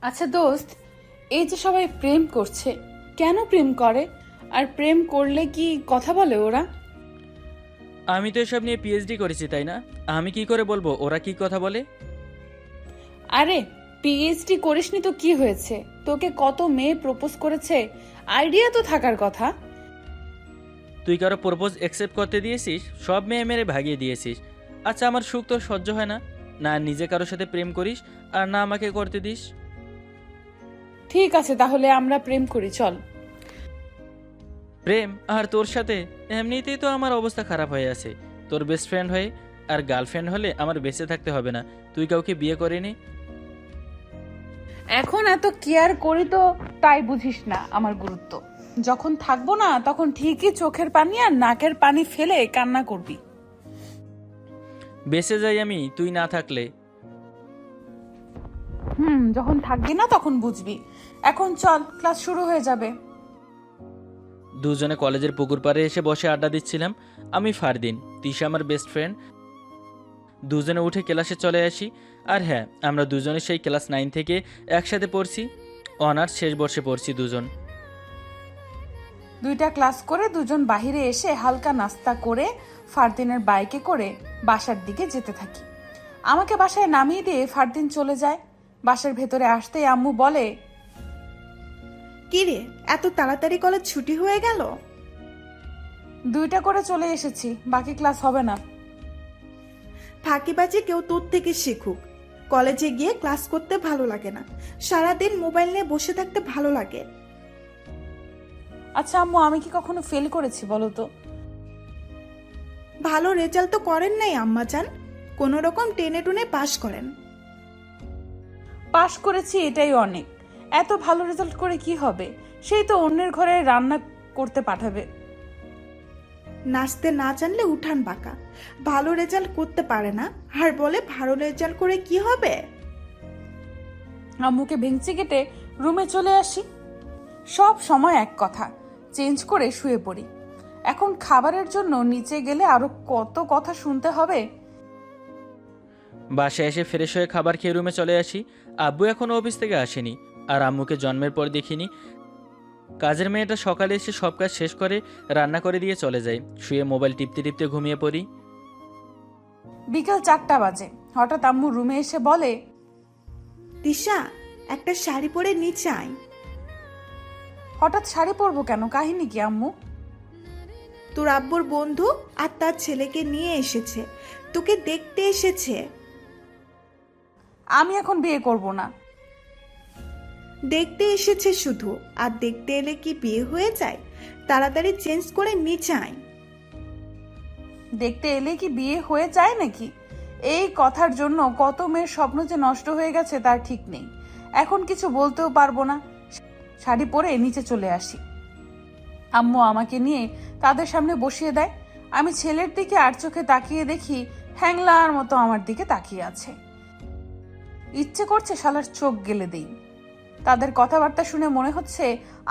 আচ্ছা দোস্ত, এই যে সবাই প্রেম করছে, কেন প্রেম করে? আর প্রেম করলে কি কথা বলে ওরা? আমি তো এসব নিয়ে পিএইচডি করেছি, তাই না? আমি কি করে বলবো ওরা কি কথা বলে? আরে, পিএইচডি করিসনি তো কি হয়েছে? তোকে কত মেয়ে প্রপোজ করেছে, আইডিয়া তো থাকার কথা। তুই কারো প্রপোজ অ্যাকসেপ্ট করতে দিয়েছিস? সব মেয়ে মেরে ভাগিয়ে দিয়েছিস। আচ্ছা, আমার সুখ তোর সহ্য হয় না? না নিজে কারোর সাথে প্রেম করিস, আর না আমাকে করতে দিস। ঠিক আছে, তাহলে আমরা প্রেম করি, চল। প্রেম আর তোর সাথে? এমনিতেই তো আমার অবস্থা খারাপ হয়ে আছে তোর বেস্ট ফ্রেন্ড হয়ে। আর গার্লফ্রেন্ড হলে আমার বেঁচে থাকতে হবে না। তুই কাউকে বিয়ে করিনি। এখন এত কেয়ার করি তো তাই বুঝিস না আমার গুরুত্ব। যখন থাকবো না তখন ঠিকই চোখের পানি আর নাকের পানি ফেলে কান্না করবি। বেঁচে যাই আমি তুই না থাকলে। যখন থাকবি না তখন বুঝবি। এখন চল, ক্লাস শুরু হয়ে যাবে। দুজনে কলেজের পুকুর পাড়ে এসে বসে আড্ডা দিচ্ছিলাম। আমি ফারদিন, তিশা আমার বেস্ট ফ্রেন্ড। দুজনে উঠে ক্লাসে চলে আসি। আর হ্যাঁ, আমরা দুজনে সেই ক্লাস 9 থেকে একসাথে পড়ছি। অনার্স শেষ বর্ষে পড়ছি দুজন। দুইটা ক্লাস করে দুজন বাহিরে এসে হালকা নাস্তা করে ফারদিনের বাইকে করে বাসার দিকে যেতে থাকি। আমাকে বাসায় নামিয়ে দিয়ে ফারদিন চলে যায়। বাসার ভেতরে আসতেই আম্মু বলে, কি রে, এত তাড়াতাড়ি কলেজ ছুটি হয়ে গেল? দুইটা করে চলে এসেছি, বাকি ক্লাস হবে না। ফাঁকিবাজি কেউ তোর থেকে শিখুক। কলেজে গিয়ে ক্লাস করতে ভালো লাগে না, সারাদিন মোবাইল নিয়ে বসে থাকতে ভালো লাগে। আচ্ছা আম্মু, আমি কি কখনো ফেল করেছি বলো তো? ভালো রেজাল্ট তো করেন নাই আম্মা চান, কোনো রকম টেনে টুনে পাশ করেন। পাশ করেছি এটাই অনেক। এত ভালো রেজাল্ট করে কি হবে? সেই তো অন্যের ঘরে রান্না করতে পাঠাবে। নাচতে না জানলে উঠান বাঁকা, ভালো রেজাল্ট করতে পারে না আর বলে ভালো রেজাল্ট করে কি হবে। আম্মুকে ভেঙচি কেটে রুমে চলে আসি। সব সময় এক কথা, চেঞ্জ করে শুয়ে পড়ি। এখন খাবারের জন্য নিচে গেলে আরো কত কথা শুনতে হবে। বাসায় এসে ফ্রেশ হয়ে খাবার খেয়ে রুমে চলে আসি। আব্বু এখনও অফিস থেকে আসেনি। আর আম্মুকে জন্মের পর দেখিনি। কাজের মেয়েটা সকালে এসে সব কাজ শেষ করে রান্না করে দিয়ে চলে যায়। শুয়ে মোবাইল টিপতে টিপতে ঘুমিয়ে পড়ি। বিকাল 4টা বাজে। হঠাৎ আম্মু রুমে এসে বলে, দিশা, একটা শাড়ি পরে নিচে আয়। হঠাৎ শাড়ি পরবো কেন? কাহিনী কি আম্মু? তোর আব্বুর বন্ধু আর তার ছেলেকে নিয়ে এসেছে, তোকে দেখতে এসেছে। আমি এখন বিয়ে করব না। দেখতে এসেছে শুধু, আর দেখতে এলে কি বিয়ে হয়ে যায়? তাড়াতাড়ি চেঞ্জ করে নিচে আয়। দেখতে এলে কি বিয়ে হয়ে যায় নাকি? এই কথার জন্য কত মেয়ের স্বপ্ন যে নষ্ট হয়ে গেছে তার ঠিক নেই। এখন কিছু বলতেও পারবো না। শাড়ি পরে নিচে চলে আসি। আম্মু আমাকে নিয়ে তাদের সামনে বসিয়ে দেয়। আমি ছেলের দিকে আর চোখে তাকিয়ে দেখি হ্যাংলার মতো আমার দিকে তাকিয়ে আছে। ইচ্ছে করছে শালার চোখ গেলে দেই। তাদের কথাবার্তা শুনে মনে হচ্ছে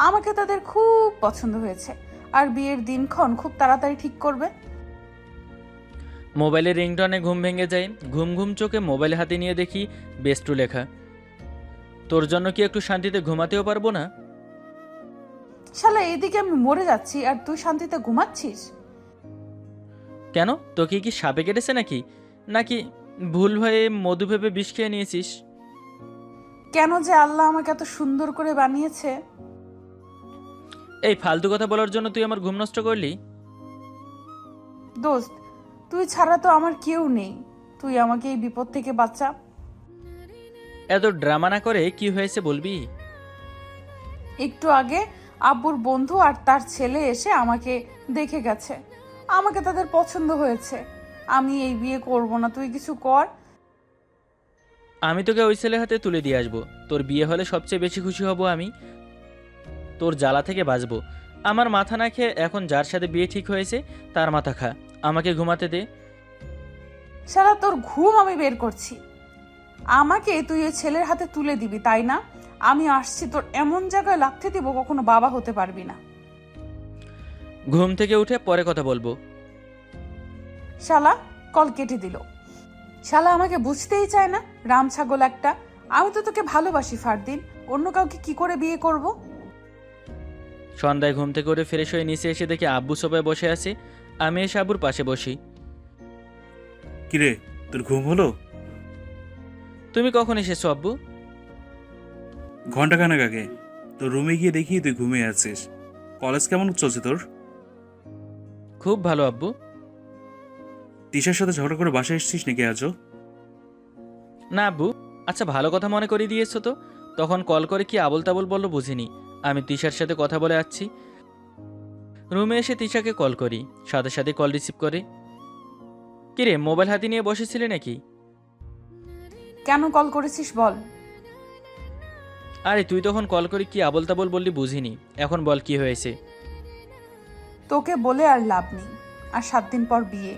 আমাকে তাদের খুব পছন্দ হয়েছে, আর বিয়ের দিনক্ষণ খুব তাড়াতাড়ি ঠিক করবে। মোবাইলের রিংটনে ঘুম ভেঙে যায়। ঘুম ঘুম চোখে মোবাইল হাতে নিয়ে দেখি বেস্টু লেখা। তোর জন্য কি একটু শান্তিতে ঘুমাতেও পারবো না? শালা, এইদিকে আমি মরে যাচ্ছি আর তুই শান্তিতে ঘুমাচ্ছিস? কেন, তোকে কি সাপে কেটেছে নাকি? নাকি ভুল হয়ে মধু ভেবে বিষ খেয়ে নিয়েছিস? কেন যে আল্লাহ আমাকে এত সুন্দর করে বানিয়েছে। এই ফালতু কথা বলার জন্য তুই আমার ঘুম নষ্ট করলি? দোস্ত, তুই ছাড়া তো আমার কেউ নেই। তুই আমাকে এই বিপদ থেকে বাঁচা। এত ড্রামা না করে কি হয়েছে বলবি? একটু আগে আব্বুর বন্ধু আর তার ছেলে এসে আমাকে দেখে গেছে। আমাকে তাদের পছন্দ হয়েছে। আমি এই বিয়ে করব না, তুই কিছু কর। আমি তোকে ওই ছেলের হাতে তুলে দিয়ে আসবো। তোর বিয়ে হলে সবচেয়ে বেশি খুশি হব আমি। তোর জ্বালা থেকে বাঁচবো। আমার মাথা না খেয়ে এখন যার সাথে বিয়ে ঠিক হয়েছে তার মাথা খা। আমাকে ঘুমাতে দে। শালা, তোর ঘুম আমি বের করছি। আমাকে তুই ওই ছেলের হাতে তুলে দিবি, তাই না? আমি আসছি তোর এমন জায়গায় লাথি দিব কখনো বাবা হতে পারবি না। ঘুম থেকে উঠে পরে কথা বলবো। শালা কল কেটে দিল। শালা আমাকে বুঝতেই চায় না, রাম ছাগল একটা। আমি তো তোকে ভালোবাসি ফারদিন, অন্য কাউকে কি করে বিয়ে করব? সন্ধ্যায় ঘুম থেকে করে ফ্রেশ হয়ে নিচে এসে দেখি আব্বু সোফায় বসে আছে। আমি এসে আব্বুর পাশে বসি। কিরে, তোর ঘুম হলো? তুমি কখন এসেছো আব্বু? ঘন্টাখানেক আগে। তোর রুমে গিয়ে দেখি তুই ঘুমিয়ে আছিস। কলেজ কেমন চলছে তোর? খুব ভালো আব্বু। তিশার সাথে ঝগড়া করে বাসায় এসেছিস নাকি আজও? না আব্বু, আচ্ছা ভালো কথা মনে করিয়ে দিয়েছো তো। তখন কল করে কি আবল তাবল বললো বুঝিনি। আমি তিশার সাথে কথা বলে আসছি। রুমে এসে তিশাকে কল করি, সাথে সাথে কল রিসিভ করে। কিরে, মোবাইল হাতে নিয়ে বসেছিলি নাকি? কেন কল করেছিস বল। আরে তুই তখন কল করে কি আবল তাবল বললি বুঝিনি। এখন বল কি হয়েছে। তোকে বলে আর লাভ নেই, আর 7 দিন পর বিয়ে,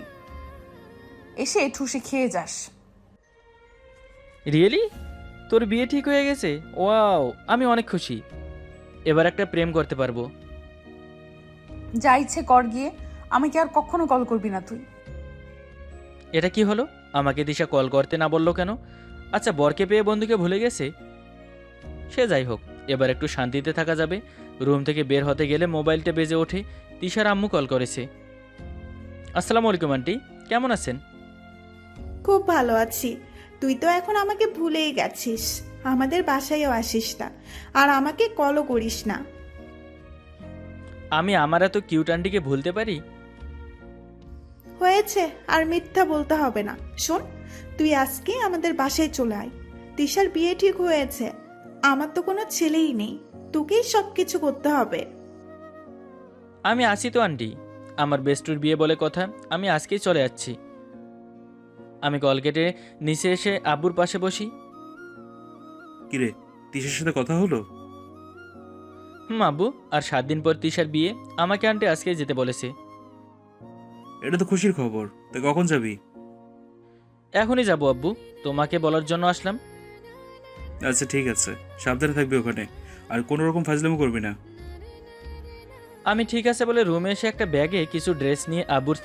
এসে ঠুসে খেয়ে যাস। রিয়েলি? তোর বিয়ে ঠিক হয়ে গেছে? ওয়াও, আমি অনেক খুশি। এবার একটা প্রেম করতে পারবো। যা ইচ্ছে কর গিয়ে, আমাকে আর কখনো কল করবি না তুই। এটা কি হলো? আমাকে দিশা কল করতে না বললো কেন? আচ্ছা, বরকে পেয়ে বন্ধুকে ভুলে গেছে? সে যাই হোক, এবার একটু শান্তিতে থাকা যাবে। রুম থেকে বের হতে গেলে মোবাইলটা বেজে ওঠে। তিশার আম্মু কল করেছে। আসসালামু আলাইকুম আন্টি, কেমন আছেন? খুব ভালো আছি। তুই তো এখন আমাকে ভুলেই গেছিস, আমাদের বাসায়ও আসিস না, আর আমাকে কলও করিস না। আমি আমার এত কিউট আন্টিকে ভুলতে পারি? হয়েছে, আর মিথ্যা বলতে হবে না। শোন, তুই আজকে আমাদের বাসায় চলে আয়। তিশার বিয়ে ঠিক হয়েছে, আমার তো কোনো ছেলেই নেই, তোকেই সব কিছু করতে হবে। আমি আসি তো আন্টি, আমার বেস্টুর বিয়ে বলে কথা। আমি আজকেই চলে যাচ্ছি। আমি কল কেটে নিচে এসে আব্বুর পাশে বসি। কিরে, তিশার সাথে কথা হলো? আব্বু, আর 7 দিন পর তিশার বিয়ে। আমাকে আন্টি আজকেই যেতে বলেছে। এটা তো খুশির খবর। তা কখন যাবি? এখনই যাবো আব্বু, তোমাকে বলার জন্য আসলাম। আচ্ছা ঠিক আছে, সাবধানে থাকবি ওখানে, আর কোনো রকম ফাজলামো করবি না। আমি ঠিক আছে বলে রুমে এসে একটা ব্যাগে কিছু ড্রেস নিয়ে আব্বুর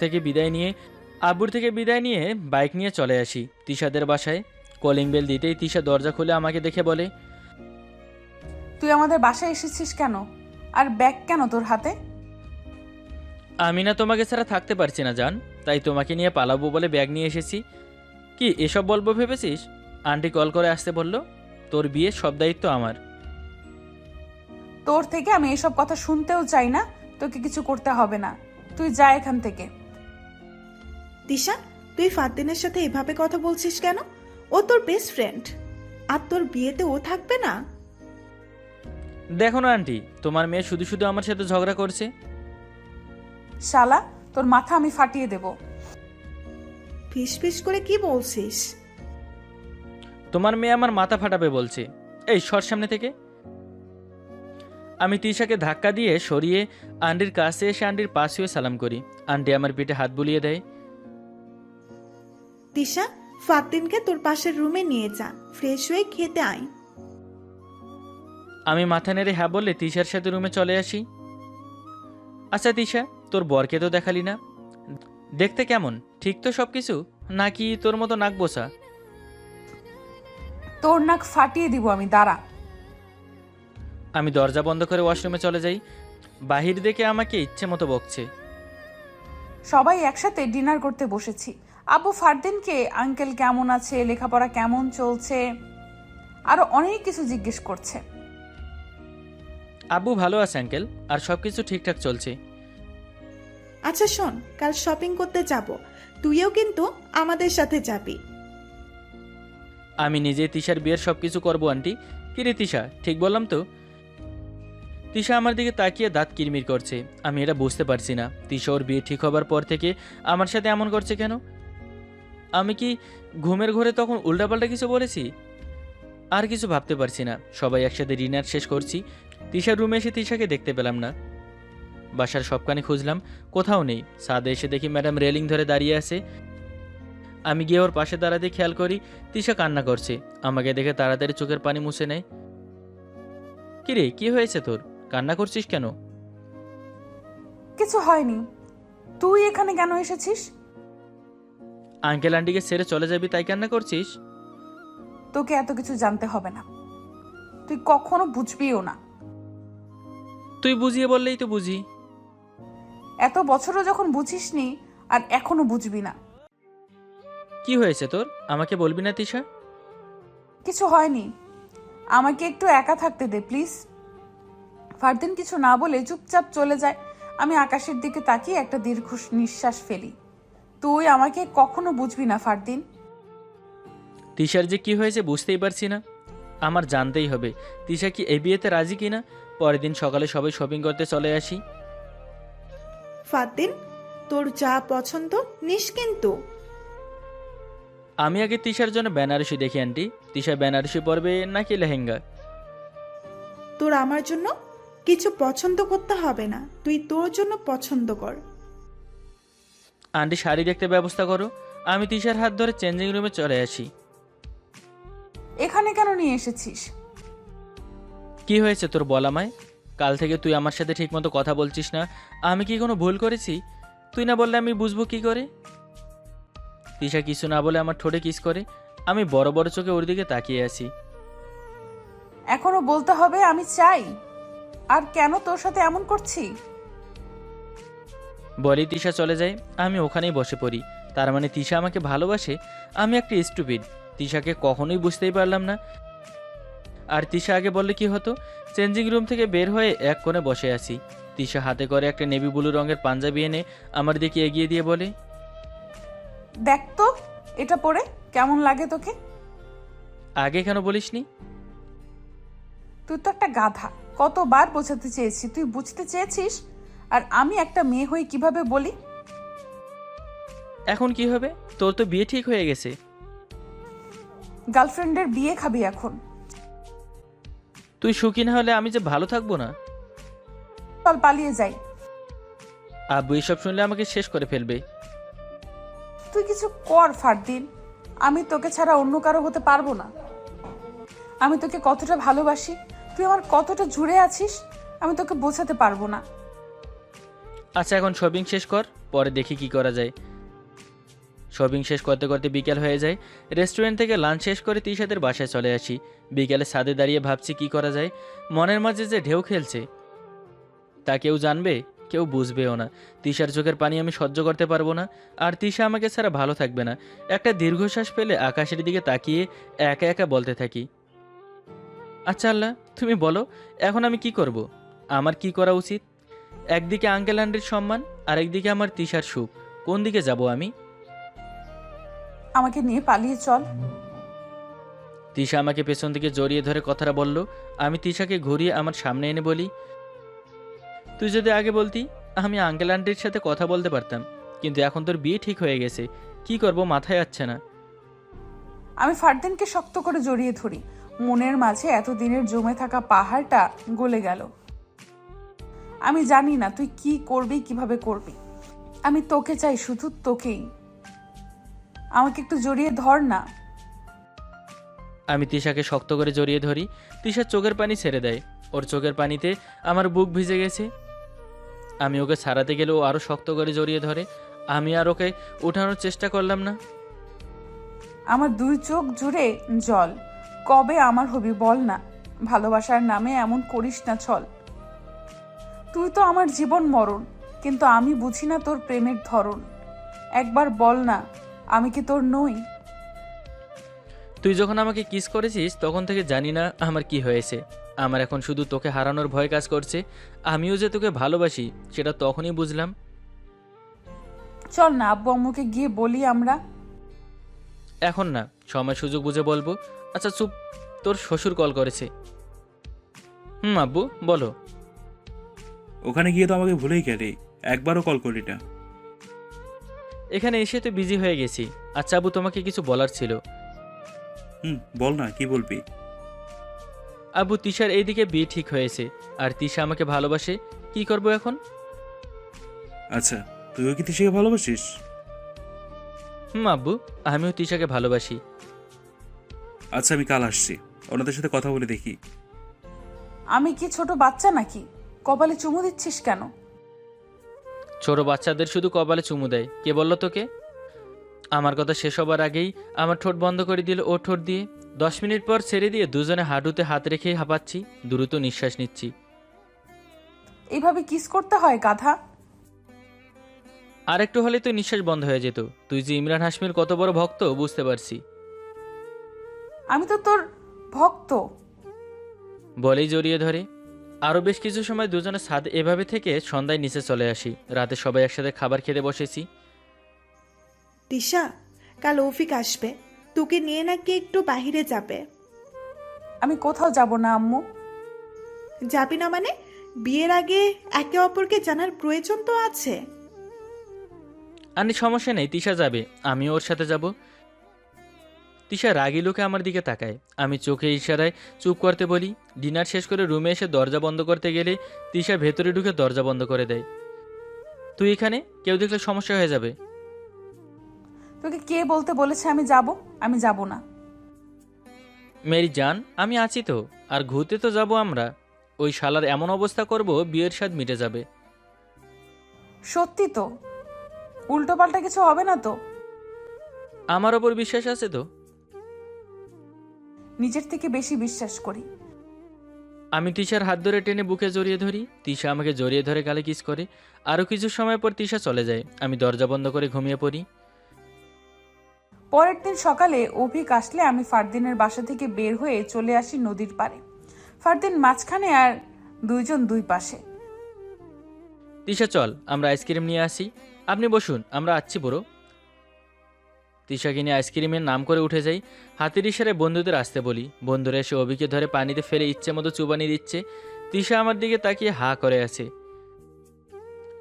থেকে বিদায় নিয়ে বাইক নিয়ে চলে আসি তিশাদের বাসায়। কলিং বেল দিতেই তিশা দরজা খুলে আমাকে দেখে বলে, তুই আমাদের বাসায় এসেছিস কেন? আর ব্যাগ কেন তোর হাতে? আমি না তোমাকে ছাড়া থাকতে পারছি না জান, তাই তোমাকে নিয়ে পালাবো বলে ব্যাগ নিয়ে এসেছি। কি এসব বলবো ভেবেছিস? আন্টি কল করে আসতে বলল, তোর বিয়ে সব দায়িত্ব আমার। তোর থেকে আমি এসব কথা শুনতেও চাই না, তোকে কিছু করতে হবে না, তুই যা এখান থেকে। তিশা, তুই ফারদিনের সাথে এভাবে কথা বলছিস কেন? ও তোর বেস্ট ফ্রেন্ড, আর তোর বিয়েতে ও থাকবে না? দেখো না আন্টি, তোমার মেয়ে শুধু শুধু আমার সাথে ঝগড়া করছে। শালা, তোর মাথা আমি ফাটিয়ে দেব। ফিস ফিস করে কি বলছিস? তোমার মেয়ে আমার মাথা ফাটাবে বলছে। এই সর সামনে থেকে। আমি তিশাকে ধাক্কা দিয়ে সরিয়ে আন্টির কাছে এসে আন্টির পাশ হয়ে সালাম করি। আন্টি আমার পিঠে হাত বুলিয়ে দেয়। তিশা, ফারদিনকে তোর পাশের রুমে নিয়ে যা, ফ্রেশ হয়ে খেতে আয়। আমি মাথা নেড়ে হ্যাঁ বললে তিশার সাথে রুমে চলে আসি। আচ্ছা তিশা, তোর বরকে তো দেখালি না, দেখতে কেমন? ঠিক তো সব কিছু, নাকি তোর মতো নাক বসা? তোর নাক ফাটিয়ে দিব আমি, দাঁড়া। আমি দরজা বন্ধ করে ওয়াশরুমে চলে যাই। বাহির দেখে আমাকে ইচ্ছে মতো বকছে। সবাই একসাথে ডিনার করতে বসেছি। আব্বু ফারদিনকে আঙ্কেল কেমন আছে, লেখাপড়া কেমন চলছে, আরো অনেক কিছু জিজ্ঞেস করছে। আব্বু ভালো আছে আঙ্কেল, আর সব কিছু ঠিকঠাক চলছে। আচ্ছা শোন, কাল শপিং করতে যাব, তুইও কিন্তু আমাদের সাথে যাবি। আমি নিজে তিশার বিয়ের সব কিছু করবো আন্টি। কিরে তিশা, ঠিক বললাম তো? তিশা আমার দিকে তাকিয়ে দাঁত কিরমির করছে। আমি এটা বুঝতে পারছি না, তিশা ওর বিয়ে ঠিক হবার পর থেকে আমার সাথে এমন করছে কেন? আমি কি ঘুমের ঘরে তখন উল্টাপাল্টা কিছু বলেছি? আর কিছু ভাবতে পারছি না। সবাই একসাথে ডিনার শেষ করছি। তিশার রুমে এসে তিশাকে দেখতে পেলাম না। বাসার সবখানে খুঁজলাম, কোথাও নেই। ছাদে এসে দেখি ম্যাডাম রেলিং ধরে দাঁড়িয়ে আছে। আমি গিয়ে ওর পাশে দাঁড়াতে খেয়াল করি তিশা কান্না করছে। আমাকে দেখে তাড়াতাড়ি চোখের পানি মুছে নেয়। কিরে, কি হয়েছে তোর? কান্না করছিস কেন? কিছু হয়নি, তুই এখানে কেন এসেছিস? আঙ্কেল আন্টিকে ছেড়ে চলে যাবি তাই কান্না করছিস? তোকে এত কিছু জানতে হবে না, তুই কখনো বুঝবিও না। তুই বুঝিয়ে বললেই তো বুঝি। এত বছরও যখন বুঝিসনি আর এখনো বুঝবি না। কি হয়েছে তোর, আমাকে বলবি না তিশা? কিছু হয়নি, আমাকে একটু একা থাকতে দে প্লিজ। ফারদিন কিছু না বলে চুপচাপ চলে যায়। আমি আকাশের দিকে তাকিয়ে একটা দীর্ঘ নিঃশ্বাস ফেলি। তুই আমাকে কখনো বুঝবি না ফারদিন। তিশার যে কি হয়েছে বুঝতেই পারছি না। আমার জানতেই হবে তিশা কি এই বিয়েতে রাজি কিনা। পরের দিন সকালে সবাই শপিং করতে চলে আসি। ফারদিন, তোর যা পছন্দ নিস কিন্তু। আমি আগে তিশার জন্য বেনারসি দেখি আন্টি। তিশা বেনারসি পরবে নাকি লেহেঙ্গা? তোর আমার জন্য কিছু পছন্দ করতে হবে না, তুই তোর জন্য পছন্দ কর। আন্টি শাড়ি দেখতে ব্যবস্থা করো। আমি তিশার হাত ধরে চেঞ্জিং রুমে চলে আসি। এখানে কেন নিয়ে এসেছিস? কি হয়েছে তোর বল আমায়? কাল থেকে তুই আমার সাথে ঠিকমতো কথা বলছিস না। আমি কি কোনো ভুল করেছি? তুই না বললে আমি বুঝবো কি করে? তিশা কিছু না বলে আমার ঠোঁটে কিস করে। আমি বড় বড় চোখে ওর দিকে তাকিয়ে আছি। এখনো বলতে হবে আমি চাই? আর কেন তোর সাথে এমন করছি? বলি তিশা চলে যায়, আমি ওখানেই বসে পড়ি। তার মানে তিশা আমাকে ভালোবাসে। আমি একটা স্টুপিড, তিশাকে কখনোই বুঝতেই পারলাম না। আর তিশা আগে বললে কি হতো? চেঞ্জিং রুম থেকে বের হয়ে এক কোণে বসে আছি। তিশা হাতে করে একটা নেভি ব্লু রঙের পাঞ্জাবি এনে আমার দিকে এগিয়ে দিয়ে বলে, দেখ তো এটা পরে কেমন লাগে তোকে। আগে কেন বলিসনি? তুই তো একটা গাধা, কতবার বোঝাতে চেয়েছি, তুই বুঝতে চেয়েছিস। আর আমি একটা মেয়ে হয়ে কিভাবে বলি? এখন কি হবে? তোর তো বিয়ে ঠিক হয়ে গেছে। গার্লফ্রেন্ডের বিয়ে খাবি এখন? তুই সুখী না হলে আমি যে ভালো থাকবো না। চল পালিয়ে যাই। আব্বু এসব শুনলে আমাকে শেষ করে ফেলবে। তুই কিছু কর ফারদিন, আমি তোকে ছাড়া অন্য কারো হতে পারবো না। আমি তোকে কতটা ভালোবাসি, তুই আমার কতটা জুড়ে আছিস, আমি তোকে বোঝাতে পারবো না। আচ্ছা এখন শপিং শেষ কর, পরে দেখি কি করা যায়। শপিং শেষ করতে করতে বিকেল হয়ে যায়। রেস্টুরেন্ট থেকে লাঞ্চ শেষ করে তিশাদের বাসায় চলে আসি। বিকেলে ছাদে দাঁড়িয়ে ভাবছি কি করা যায়। মনের মাঝে যে ঢেউ খেলছে তা কেউ জানবে, কেউ বুঝবেও না। তিশার চোখের পানি আমি সহ্য করতে পারবো না। আর তিশা আমাকে ছাড়া ভালো থাকবে না। একটা দীর্ঘশ্বাস ফেলে আকাশের দিকে তাকিয়ে একা একা বলতে থাকি, আচ্ছা আল্লাহ তুমি বলো এখন আমি কি করব? আমার কি করা উচিত? একদিকে আঙ্কেল আন্টির সম্মান, আরেকদিকে আমার তিশার সুখ। কোন দিকে যাব আমি? আমাকে নিয়ে পালিয়ে চল। তিশা আমাকে পেছন থেকে জড়িয়ে ধরে কথাটা বলল। আমি তিশাকে ঘুরিয়ে আমার সামনে এনে বলি, তুই যদি আগে বলতি আমি আঙ্কেল আন্টির সাথে কথা বলতে পারতাম, কিন্তু এখন তোর বিয়ে ঠিক হয়ে গেছে, কি করব মাথায় আসছে না। আমি ফারদিনকে শক্ত করে জড়িয়ে ধরি। মনের মাঝে এতদিনের জমে থাকা পাহাড়টা গলে গেল। আমি জানি না তুই কি করবি, কিভাবে করবি। আমি তোকে চাই, শুধু তোকেই। আমাকে একটু জড়িয়ে ধর না। আমি তিশাকে শক্ত করে জড়িয়ে ধরি। তিশার চোখের পানি ছেড়ে দেয়। ওর চোখের পানিতে আমার বুক ভিজে গেছে। আমি ওকে ছাড়াতে গেলে ও আরও শক্ত করে জড়িয়ে ধরে। আমি আর ওকে ওঠানোর চেষ্টা করলাম না। আমার দুই চোখ জুড়ে জল। কবে আমার হবি বল না? ভালোবাসার নামে এমন করিস না ছল। তুই তো আমার জীবন মরণ, কিন্তু আমি বুঝি না তোর প্রেমের ধরন। একবার বল না, আমি কি তোর নই? তুই যখন আমাকে কিস করেছিস তখন থেকে জানি না আমার কি হয়েছে। আমার এখন শুধু তোকে হারানোর ভয় কাজ করছে। আমিও যে তোকে ভালোবাসি সেটা তখনই বুঝলাম। চল না আব্বু আম্মুকে গিয়ে বলি আমরা। এখন না, সময় সুযোগ বুঝে বলবো। আচ্ছা চুপ, তোর শ্বশুর কল করেছে। আব্বু বলো। ওখানে গিয়ে তো আমাকে ভুলেই গেলি, একবারও কল করি না। এখানে এসে তো বিজি হয়ে গেছি। আচ্ছা আব্বু তোমাকে কিছু বলার ছিল। বল না, কি বলবি? আব্বু তিশার এইদিকে বিয়ে ঠিক হয়েছে, আর তিশা আমাকে ভালোবাসে। কি করব এখন? আচ্ছা, তুইও কি তিশাকে ভালোবাসিস? আব্বু আমিও তিশাকে ভালোবাসি। আচ্ছা আমি কাল আসছি, ওনাদের সাথে কথা বলে দেখি। আমি কি ছোট বাচ্চা নাকি? কপালে চুমু দিচ্ছিস কেন? ছোট বাচ্চাদের শুধু কপালে চুমু দেয়, কে বলল তোকে? আমার কথা শেষ হবার আগেই আমার ঠোঁট বন্ধ করে দিল ও ঠোঁট দিয়ে। 10 মিনিট পর ছেড়ে দিয়ে দুজনে হাঁটুতে হাত রেখেই হাঁপাচ্ছি, দ্রুত নিঃশ্বাস নিচ্ছি। এইভাবে কিস করতে হয় গাধা? আর একটু হলে তো নিঃশ্বাস বন্ধ হয়ে যেত। তুই যে ইমরান হাশমির কত বড় ভক্ত বুঝতে পারছি। আমি তো তোর ভক্ত। বলেই জড়িয়ে ধরে। আরও বেশ কিছু সময় দুজনে ছাদ এভাবে থেকে সন্ধ্যায় নিচে চলে আসি। রাতে সবাই একসাথে খাবার খেতে বসেছি। তিশা, কাল অফিক আসবে, তোকে নিয়ে নাকি একটু বাহিরে যাবে। আমি কোথাও যাব না আম্মু। যাবি না মানে? বিয়ের আগে একে অপরকে জানার প্রয়োজন তো আছে। আন্টি সমস্যা নেই, তিশা যাবে, আমিও ওর সাথে যাব। তিশা রাগী লোকে আমার দিকে তাকায়। আমি চোখে ইশারায় চুপ করতে বলি। ডিনার শেষ করে রুমে এসে দরজা বন্ধ করতে গেলে তিশা ভেতরে ঢুকে দরজা বন্ধ করে দেয়। তুই এখানে? কেউ দেখলে সমস্যা হয়ে যাবে। তোকে কে বলতে বলেছে আমি যাব? আমি যাব না। মেরি জান, আমি আছি তো। আর ঘুরতে তো যাব আমরা। ওই শালার এমন অবস্থা করব বিয়ের স্বাদ মিটে যাবে। সত্যি তো? উল্টোপাল্টা কিছু হবে না তো? আমার ওপর বিশ্বাস আছে তো? নিজের থেকে বেশি বিশ্বাস করি। আমি তিশার হাত ধরে টেনে বুকে জড়িয়ে ধরি। তিশা আমাকে জড়িয়ে ধরে গালে কিস করে। আরও কিছু সময় পর তিশা চলে যায়। আমি দরজা বন্ধ করে ঘুমিয়ে পড়ি। পরের দিন সকালে অভিক আসলে আমি ফারদিনের বাসা থেকে বের হয়ে চলে আসি নদীর পাড়ে। ফারদিন মাঝখানে আর দুইজন দুই পাশে। তিশা চল, আমরা আইসক্রিম নিয়ে আসি। আপনি বসুন, আমরা আসছি বুড়ো। তিশাকে নিয়ে আইসক্রিমের নাম করে উঠে যাই। হাতের ইশারায় বন্ধুদের আসতে বলি। বন্ধুরা এসে অভিকে ধরে পানিতে ফেলে ইচ্ছে মতো চুবানি দিচ্ছে। তিশা আমার দিকে তাকিয়ে হা করে আছে।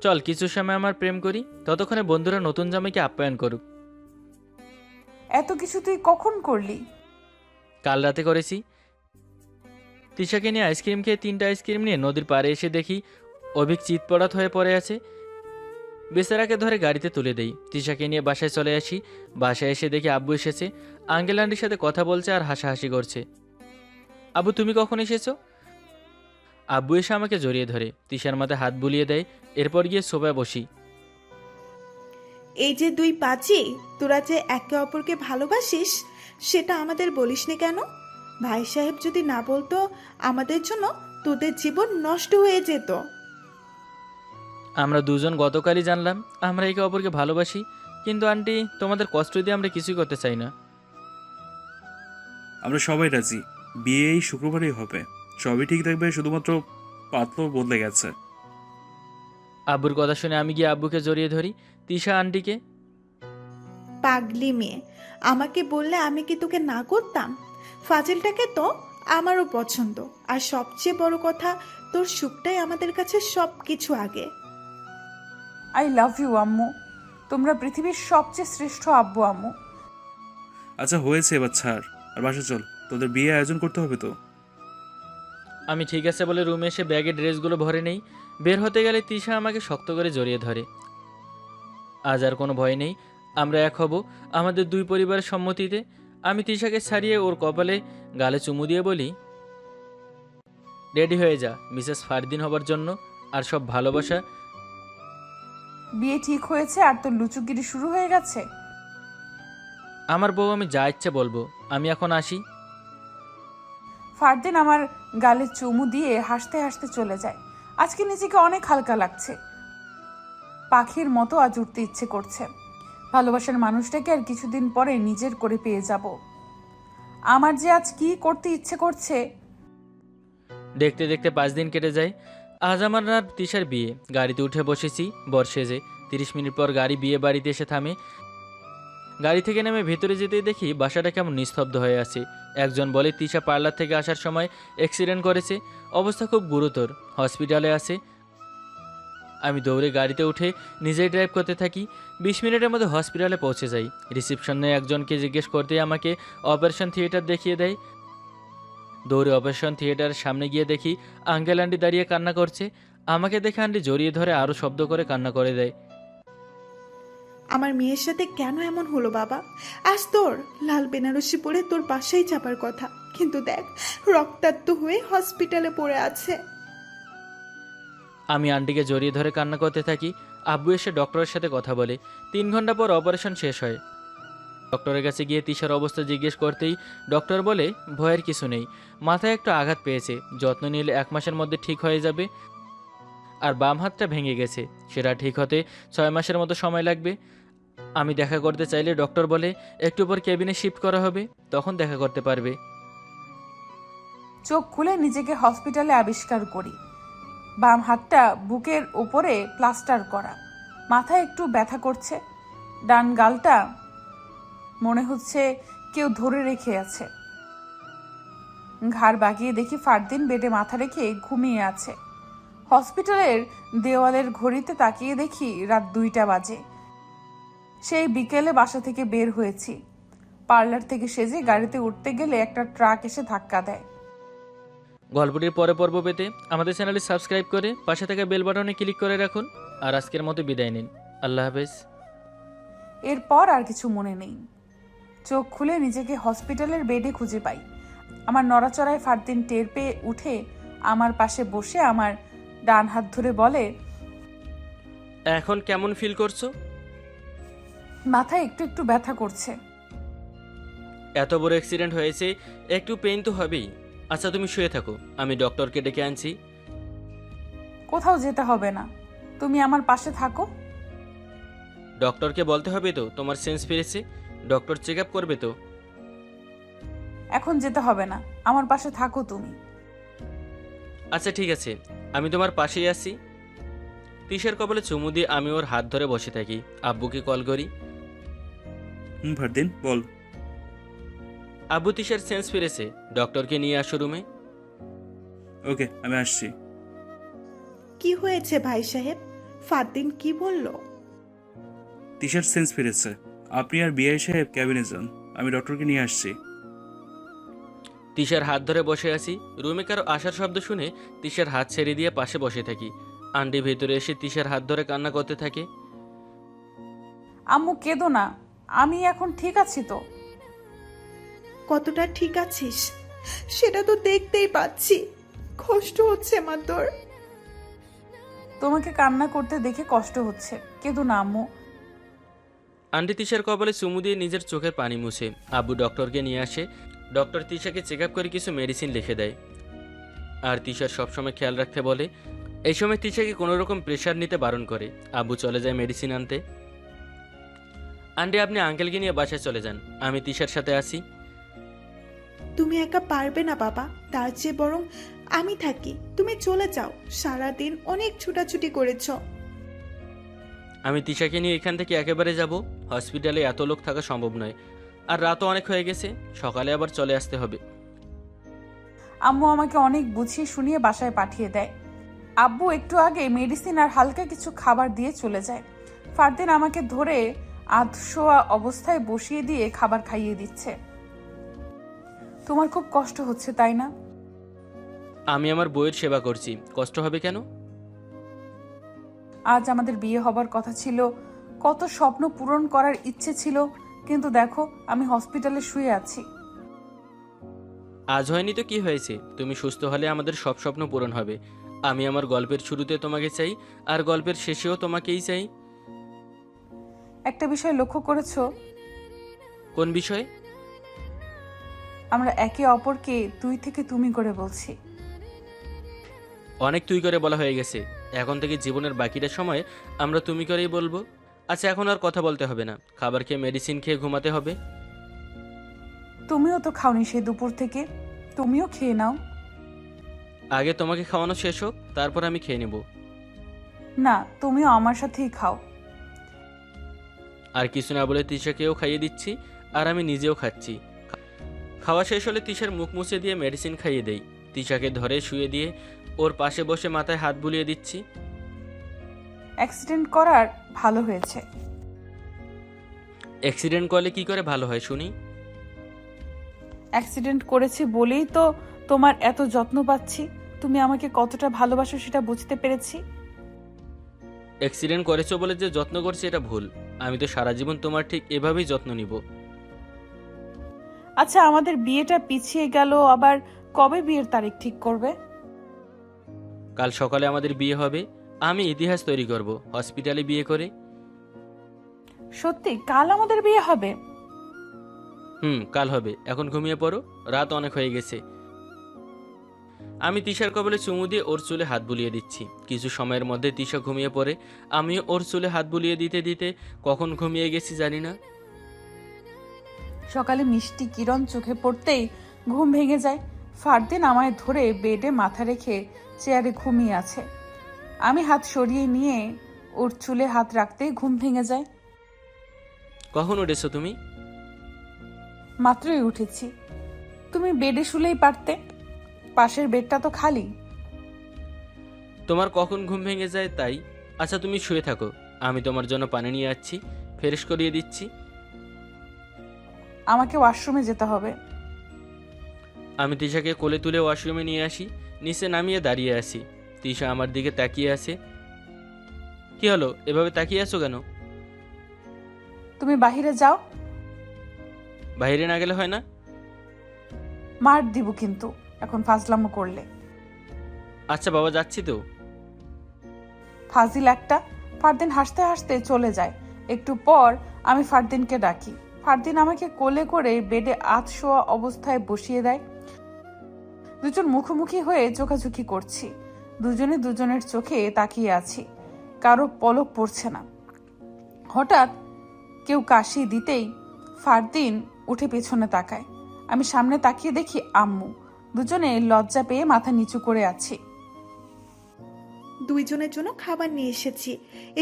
চল কিছু সময় আমার প্রেম করি, ততক্ষণে বন্ধুরা নতুন জামাইকে আপ্যায়ন করুক। এত কিছু তুই কখন করলি? কাল রাতে করেছি। তিশাকে নিয়ে আইসক্রিম খেয়ে 3টা আইসক্রিম নিয়ে নদীর পাড়ে এসে দেখি অভিক চিৎপড়াত হয়ে পড়ে আছে। বেচারাকে ধরে গাড়িতে তুলে দেই। তিশাকে নিয়ে বাসায় চলে আসি। বাসায় এসে দেখি আব্বু এসেছে। আঙ্কেল আন্টির সাথে কথা বলছে আর হাসাহাসি করছে। আব্বু তুমি কখন এসেছো? আব্বু এসে আমাকে জড়িয়ে ধরে তিশার মাথায় হাত বুলিয়ে দেয়। এরপর গিয়ে সোফায় বসি। এই যে দুই পাজি, তোরা যে একে অপরকে ভালোবাসিস সেটা আমাদের বলিসনি কেন? ভাই সাহেব যদি না বলতো আমাদের জন্য তোদের জীবন নষ্ট হয়ে যেত। আমরা দুজন গতকালই জানলাম আমরা একে অপরকে ভালোবাসি, কিন্তু আন্টি তোমাদের কষ্ট দিয়ে আমরা কিছুই করতে চাই না। আমরা সবাই রাজি, বিয়ে এই শুক্রবারই হবে। সবই ঠিক থাকবে, শুধুমাত্র পাত্র বদলে গেছে। আব্বুর কথা শুনে আমি গিয়ে আব্বুকে জড়িয়ে ধরি। তিশা আন্টিকে। পাগলি মেয়ে, আমাকে বললে আমি কি তোকে না করতাম? ফাজিলটাকে তো আমারও পছন্দ, আর সবচেয়ে বড় কথা তোর সুখটাই আমাদের কাছে সব কিছু আগে। আই লাভ ইউ আম্মু। তোমরা পৃথিবীর সবচেয়ে শ্রেষ্ঠ আব্বু আম্মু। আচ্ছা হয়েছে, এবার ছাড় আর বাসা চল, তোদের বিয়ে আয়োজন করতে হবে তো। আমি ঠিক আছে বলে রুমে এসে ব্যাগে ড্রেসগুলো ভরে নেই। বের হতে গেলে তিশা আমাকে শক্ত করে জড়িয়ে ধরে। আজ আর কোনো ভয় নেই, আমরা এক হব আমাদের দুই পরিবারের সম্মতিতে। আমি তিশাকে ছাড়িয়ে ওর কপালে গালে চুমু দিয়ে বলি, রেডি হয়ে যা মিসেস ফারদিন হবার জন্য। আর সব ভালোবাসা। বিয়ে ঠিক হয়েছে আর তোর লুচুগিরি শুরু হয়ে গেছে? আমার বউ, আমি যা ইচ্ছে বলবো। আমি এখন আসি। ফারদিন আমার গালে চুমু দিয়ে হাসতে হাসতে চলে যায়। আজকে নিজেকে অনেক হালকা লাগছে। পাখির মতো আজ উঠতে ইচ্ছে করছে। ভালোবাসার মানুষটাকে আর কিছুদিন পরে নিজের করে পেয়ে যাব। আমার যে আজ কি করতে ইচ্ছে করছে। দেখতে দেখতে 5 দিন কেটে যায়। আজ আমার আর তিশার বিয়ে। গাড়িতে উঠে বসেছি বর্ষেজে। 30 মিনিট পর গাড়ি বিয়ে বাড়িতে এসে থামে। গাড়ি থেকে নেমে ভেতরে যেতেই দেখি বাসাটা কেমন নিস্তব্ধ হয়ে আছে। একজন বলে তিশা পার্লার থেকে আসার সময় অ্যাক্সিডেন্ট করেছে, অবস্থা খুব গুরুতর, হসপিটালে আছে। আমি দৌড়ে গাড়িতে উঠে নিজেই ড্রাইভ করতে থাকি। 20 মিনিটের মধ্যে হসপিটালে পৌঁছে যাই। রিসেপশনে একজনকে জিজ্ঞেস করতেই আমাকে অপারেশন থিয়েটার দেখিয়ে দেয়। দৌড়ে অপারেশন থিয়েটারের সামনে গিয়ে দেখি আঙ্কেল আন্টি দাঁড়িয়ে কান্না করছে। আমাকে দেখে আন্টি জড়িয়ে ধরে আরও শব্দ করে কান্না করে দেয়। আমার মেয়ের সাথে কেন এমন হলো বাবা? আজ তোর লাল বেনারসি পরে তোর বাসায় চাপার কথা, কিন্তু দেখ রক্তাক্ত হয়ে হসপিটালে পড়ে আছে। আমি আন্টিকে জড়িয়ে ধরে কান্না করতে থাকি। আব্বু এসে ডক্টরের সাথে কথা বলে। 3 ঘন্টা পর অপারেশন শেষ হয়। ডক্টরের কাছে গিয়ে তিশার অবস্থা জিজ্ঞেস করতেই ডক্টর বলে ভয়ের কিছু নেই, মাথায় একটু আঘাত পেয়েছে, যত্ন নিলে 1 মাসের মধ্যে ঠিক হয়ে যাবে। আর বাম হাতটা ভেঙে গেছে, সেটা ঠিক হতে 6 মাসের মতো সময় লাগবে। আমি দেখা করতে চাইলে ডক্টর বলে একটু পর কেবিনে শিফট করা হবে, তখন দেখা করতে পারবে। চোখ খুলে নিজেকে হসপিটালে আবিষ্কার করি। বাম হাতটা বুকের উপরে প্লাস্টার করা, মাথায় একটু ব্যথা করছে, ডান গালটা মনে হচ্ছে কেউ ধরে রেখে আছে। ঘাড় বাগিয়ে দেখি ফারদিন বেডে মাথা রেখে ঘুমিয়ে আছে। হসপিটালের দেওয়ালের ঘড়িতে তাকিয়ে দেখি রাত 2টা বাজে। সেই বিকেলে বাসা থেকে বের হয়েছি। পার্লার থেকে সেজে গাড়িতে উঠতে গেলে একটা ট্রাক এসে ধাক্কা দেয়। গল্পটির পরে পর্ব পেতে আমাদের চ্যানেলটি সাবস্ক্রাইব করে পাশে থাকা বেল বাটনে ক্লিক করে রাখুন। আর আজকের মতো বিদায় নিন। আল্লাহ হাফেজ। এরপর আর কিছু মনে নেই। চোখ খুলে নিজেকে হসপিটালের বেডে খুঁজে পাই। আমার নড়াচড়ায় ফারদিন টের পেয়ে উঠে আমার পাশে বসে আমার ডান হাত ধরে বলে, এখন কেমন ফিল করছো? মাথায় একটু একটু ব্যথা করছে। এত বড় অ্যাক্সিডেন্ট হয়েছে, একটু পেইন তো হবেই। আচ্ছা তুমি শুয়ে থাকো, আমি ডক্টরকে ডেকে আনছি। কোথাও যেতে হবে না, তুমি আমার পাশে থাকো। ডক্টরকে বলতে হবে তো তোমার সেন্স ফিরেছে, ডক্টর চেক আপ করবে তো। এখন যেতে হবে না, আমার পাশে থাকো তুমি। আচ্ছা ঠিক আছে, আমি তোমার পাশেই আছি। তিশার কপালে চুমু দিয়ে আমি ওর হাত ধরে বসে থাকি। আব্বুকে কল করি। ফারদিন বল। আব্বু তিশার সেন্স ফিরেছে, ডক্টরকে নিয়ে আসো রুমে। ওকে, আমি আসছি। কি হয়েছে ভাই সাহেব? ফারদিন কি বলল? তিশার সেন্স ফিরেছে। আপনি আর বিআই সাহেব ক্যাবিনে যান, আমি ডক্টরকে নিয়ে আসছি। তিশার হাত ধরে বসে আছি। রুমে কারো আসার শব্দ শুনে তিশার হাত ছেড়ে দিয়ে পাশে বসে থাকি। আন্টি ভেতরে এসে তিশার হাত ধরে কান্না করতে থাকে। আম্মু কেঁদো না, আমি এখন ঠিক আছি তো। কতটা ঠিক আছিস সেটা তো দেখতেই পাচ্ছি। কষ্ট হচ্ছে মা তোর। তোমাকে কান্না করতে দেখে কষ্ট হচ্ছে, কেঁদো না আম্মু। আন্টি তিশার কপালে চুমু দিয়ে নিজের চোখের পানি মুছে আব্বু ডক্টরকে নিয়ে আসে। ডক্টর তিশাকে চেক আপ করে কিছু মেডিসিন লিখে দেয়। আর তিশার সবসময় খেয়াল রাখতে বলে। এই সময় তিশাকে কোনো রকম প্রেশার নিতে বারণ করে। আব্বু চলে যায় মেডিসিন আনতে। আন্টি আপনি আঙ্কেলকে নিয়ে বাসায় চলে যান, আমি তিশার সাথে আসি। তুমি একা পারবে না বাবা, তার চেয়ে বরং আমি থাকি। তুমি চলে যাও, সারাদিন অনেক ছুটাছুটি করেছ। আমি তিশাকে নিয়ে এখান থেকে একেবারে যাব। হসপিটালে এত লোক থাকা সম্ভব নয়, আর রাতও অনেক হয়ে গেছে, সকালে আবার চলে আসতে হবে। আম্মু আমাকে অনেক বুঝিয়ে শুনিয়ে বাসায় পাঠিয়ে দেয়। আব্বু একটু আগে মেডিসিন আর হালকা কিছু খাবার দিয়ে চলে যায়। ফারদিন আমাকে ধরে আধশোয়া অবস্থায় বসিয়ে দিয়ে খাবার খাইয়ে দিচ্ছে। তোমার খুব কষ্ট হচ্ছে তাই না? আমি আমার বইয়ের সেবা করছি, কষ্ট হবে কেন? আজ আমাদের বিয়ে হবার কথা ছিল, কত স্বপ্ন পূরণ করার ইচ্ছে ছিল, কিন্তু দেখো আমি হসপিটালে শুয়ে আছি। আজ হয়নি তো কি হয়েছে, তুমি সুস্থ হলে আমাদের সব স্বপ্ন পূরণ হবে। আমি আমার গল্পের শুরুতে তোমাকে চাই, আর গল্পের শেষেও তোমাকেই চাই। একটা বিষয় লক্ষ্য করেছো? কোন বিষয়? আমরা একে অপরকে তুই থেকে তুমি করে বলছি। অনেক তুই করে বলা হয়ে গেছে, এখন থেকে জীবনের বাকিটা সময় আমরা তুমি করেই বলবো। আচ্ছা এখন আর কথা বলতে হবে না, খাবার খেয়ে মেডিসিন খেয়ে ঘুমাতে হবে। তুমিও তো খাওনি সেই দুপুর থেকে, তুমিও খেয়ে নাও। আগে তোমাকে খাওয়ানো শেষ হোক, তারপর আমি খেয়ে নেব। না, তুমিও আমার সাথেই খাও। আর কিছু না বলে তিশাকেও খাইয়ে দিচ্ছি, আর আমি নিজেও খাচ্ছি। খাওয়া শেষ হলে তিশার মুখ মুছে দিয়ে মেডিসিন খাইয়ে দেই। তিশাকে ধরে শুয়ে দিয়ে ওর পাশে বসে মাথায় হাত বুলিয়ে দিচ্ছি। অ্যাক্সিডেন্ট করার ভালো হয়েছে। অ্যাক্সিডেন্ট করলে কি করে ভালো হয় শুনি? অ্যাক্সিডেন্ট করেছি বলেই তো তোমার এত যত্ন পাচ্ছি। তুমি আমাকে কতটা ভালোবাসো সেটা বুঝতে পেরেছি। অ্যাক্সিডেন্ট করেছো বলে যে যত্ন করছি এটা ভুল। আমি তো সারা জীবন তোমার ঠিক এভাবেই যত্ন নিব। আচ্ছা আমাদের বিয়েটা পিছিয়ে গেল, আবার কবে বিয়ের তারিখ ঠিক করবে? কাল সকালে আমাদের বিয়ে হবে। আমি ইতিহাস তৈরি করব হসপিটালে বিয়ে করে। সত্যি কাল আমাদের বিয়ে হবে? কাল হবে, এখন ঘুমিয়ে পড়ো, রাত অনেক হয়ে গেছে। আমি তিশার কপালে চুমু দিয়ে ওর চুলে হাত বুলিয়ে দিচ্ছি। কিছু সময়ের মধ্যে তিশা ঘুমিয়ে পড়ে। আমিও ওর চুলে হাত বুলিয়ে দিতে দিতে কখন ঘুমিয়ে গেছি জানি না। সকালে মিষ্টি কিরণ চোখে পড়তেই ঘুম ভেঙে যায়। ফারদিন আমায় ধরে বেডে মাথা রেখে চেয়ারে ঘুমিয়ে আছে। আমি হাত সরিয়ে নিয়ে ওর চুলে হাত রাখতেই ঘুম ভেঙে যায়। কখন উঠেছো তুমি? মাত্রই উঠেছি। তুমি বেডে শুলেই পারতে, পাশের বেডটা তো খালি। তোমার কখন ঘুম ভেঙে যায় তাই। আচ্ছা তুমি শুয়ে থাকো, আমি তোমার জন্য পানি নিয়ে আসছি, ফ্রেশ করিয়ে দিচ্ছি। আমাকে ওয়াশরুমে যেতে হবে। আমি তিশাকে কোলে তুলে ওয়াশরুমে নিয়ে আসি, নিচে নামিয়ে দাঁড়িয়ে আসি। তিশা আমার দিকে তাকিয়ে আছে। কি হলো, এভাবে তাকিয়ে আছো কেন? তুমি বাহিরে যাও। বাইরে না গেলে হয় না? মার দিব কিন্তু এখন ফাজলামো করলে। আচ্ছা বাবা, যাচ্ছি তো। ফাজিল একটা। ফারদিন হাসতে হাসতে চলে যায়। একটু পর আমি ফারদিনকে ডাকি। ফারদিন আমাকে কোলে করে বেডে শোয়া অবস্থায় বসিয়ে দেয়। দুজন মুখোমুখি হয়ে চোখাচোখি করছি। দুজনে দুজনের চোখে তাকিয়ে আছি, কারো পলক পড়ছে না। হঠাৎ কেউ কাশি দিতেই ফারদিন উঠে পেছনে তাকায়। আমি সামনে তাকিয়ে দেখি আম্মু। দুজনে লজ্জা পেয়ে মাথা নিচু করে আছি। দুইজনের জন্য খাবার নিয়ে এসেছি,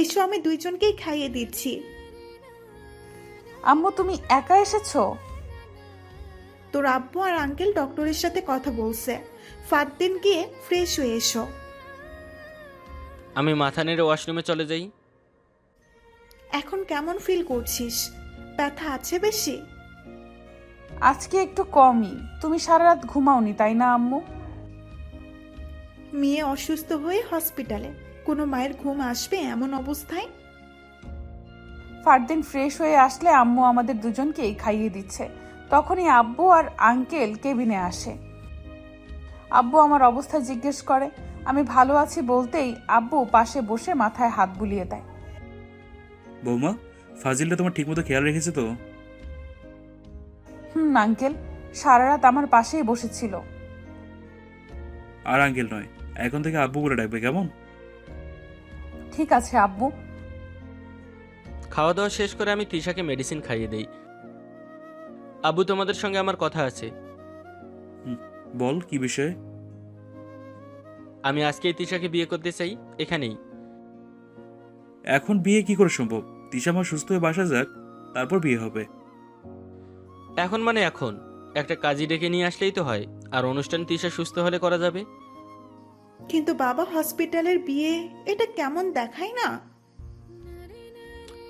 এসো আমি দুইজনকেই খাইয়ে দিচ্ছি। আম্মু তুমি একা এসেছো? তোর আব্বু আর আঙ্কেল ডক্টরের সাথে কথা বলছে, ফারদিন গিয়ে ফ্রেশ হয়ে এসো। আমি মাথা নেড়ে ওয়াশরুমে চলে যাই। এখন কেমন ফিল করছিস? ব্যথা আছে বেশি? আজকে একটু কমই। তুমি সারা রাত ঘুমাওনি তাই না আম্মু? মেয়ে অসুস্থ হয়ে হসপিটালে, কোনো মায়ের ঘুম আসবে এমন অবস্থায়? ফারদিন ফ্রেশ হয়ে আসলে আম্মু আমাদের দুজনকেই খাইয়ে দিচ্ছে। তখনই আব্বু আর আঙ্কেল কেবিনে আসে। আব্বু আমার অবস্থা জিজ্ঞেস করে। আমি ভালো আছি বলতেই আব্বু পাশে বসে মাথায় হাত বুলিয়ে দেয়। বৌমা, ফাজিলটা তোমার ঠিকমতো খেয়াল রেখেছে তো? আঙ্কেল সারা রাত আমার পাশেই বসেছিল। আর আঙ্কেল নয়, এখন থেকে আব্বু বলে ডাকবে, কেমন? ঠিক আছে আব্বু। খাওয়া দাওয়া শেষ করে আমি তিশাকে মেডিসিন খাইয়ে দেই। আব্বু তোমাদের সঙ্গে আমার কথা আছে। বল, কি বিষয়ে? আমি আজকেই তিশাকে বিয়ে করতে চাই, এখানেই। এখন বিয়ে কি করে সম্ভব? তিশা মা সুস্থ হয়ে বাসা যাক, তারপর বিয়ে হবে। এখন মানে এখন একটা কাজী ডেকে নিয়ে আসলেই তো হয়, আর অনুষ্ঠান তিশা সুস্থ হলে করা যাবে। কিন্তু বাবা হসপিটালের বিয়ে, এটা কেমন দেখায় না?